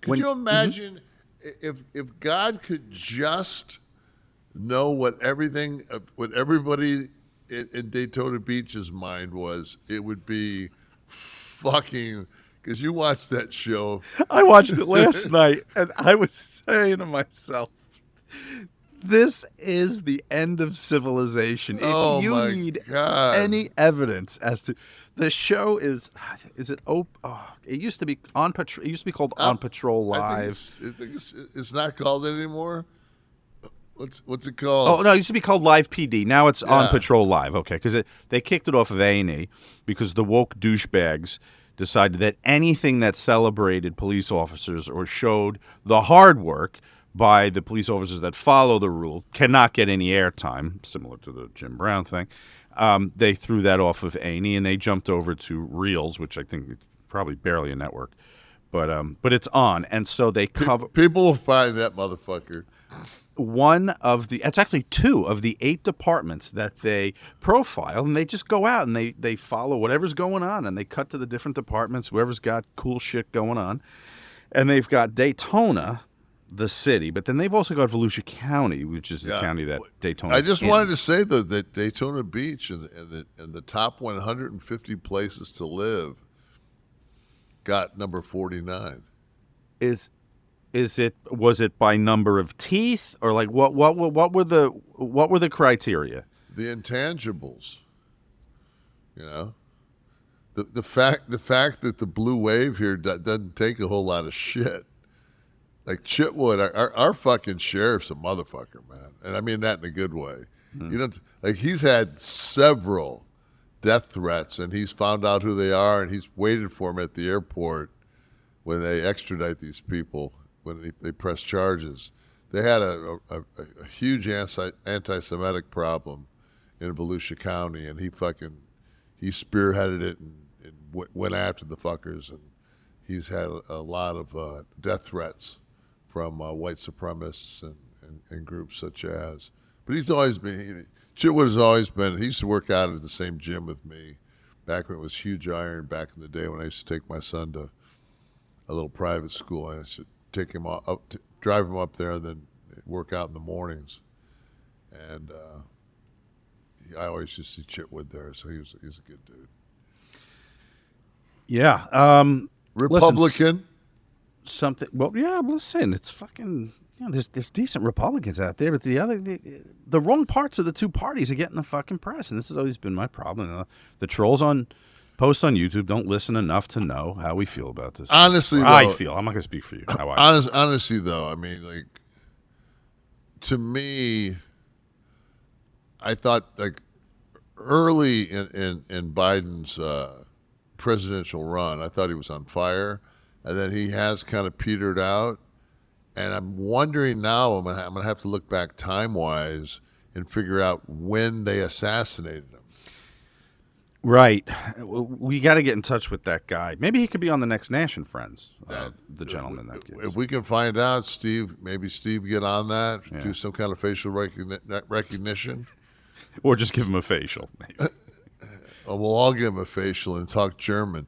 Could you imagine if God could just know what everybody in Daytona Beach's mind was? It would be fucking. Because you watched that show. I watched it last night, and I was saying to myself, this is the end of civilization. If you need any evidence as to the show is it it used to be on patrol. It used to be called On Patrol Live. I think it's not called that anymore. What's it called? Oh no, it used to be called Live PD. Now it's On Patrol Live. Okay, because they kicked it off of A&E because the woke douchebags decided that anything that celebrated police officers or showed the hard work by the police officers that follow the rule cannot get any airtime, similar to the Jim Brown thing. They threw that off of A&E and they jumped over to Reels, which I think is probably barely a network, but it's on, and so they cover. People will find that motherfucker. It's actually 2 of the 8 departments that they profile, and they just go out and they follow whatever's going on, and they cut to the different departments, whoever's got cool shit going on. And they've got Daytona, the city, but then they've also got Volusia County, which is the county that Daytona. I just wanted to say though that Daytona Beach and the top 150 places to live got number 49. Was it by number of teeth, or like what were the criteria? The intangibles, the fact that the blue wave here doesn't take a whole lot of shit. Like Chitwood, our fucking sheriff's a motherfucker, man, and I mean that in a good way. Like he's had several death threats, and he's found out who they are, and he's waited for them at the airport when they extradite these people. When they press charges, they had a huge anti-Semitic problem in Volusia County, and he spearheaded it and went after the fuckers, and he's had a lot of death threats from white supremacists and groups such as. But he's always been. Chitwood has always been. He used to work out at the same gym with me back when it was Huge Iron. Back in the day when I used to take my son to a little private school, and I used to take him drive him up there, and then work out in the mornings. And I always just see Chitwood there, so he's a good dude. Yeah, Republican. Listen, it's fucking. There's decent Republicans out there, but the wrong parts of the 2 parties are getting the fucking press, and this has always been my problem. The trolls post on YouTube don't listen enough to know how we feel about this. Honestly, I'm not going to speak for you. How I feel. Honestly, though, I mean, like, to me, I thought like early in Biden's presidential run, I thought he was on fire, and then he has kind of petered out. And I'm wondering now, I'm gonna have to look back time-wise and figure out when they assassinated him. Right. We got to get in touch with that guy. Maybe he could be on the next Nash and Friends, the gentleman that gives. If we can find out, maybe Steve get on that, do some kind of facial recognition. Or just give him a facial. Maybe. We'll all give him a facial and talk German.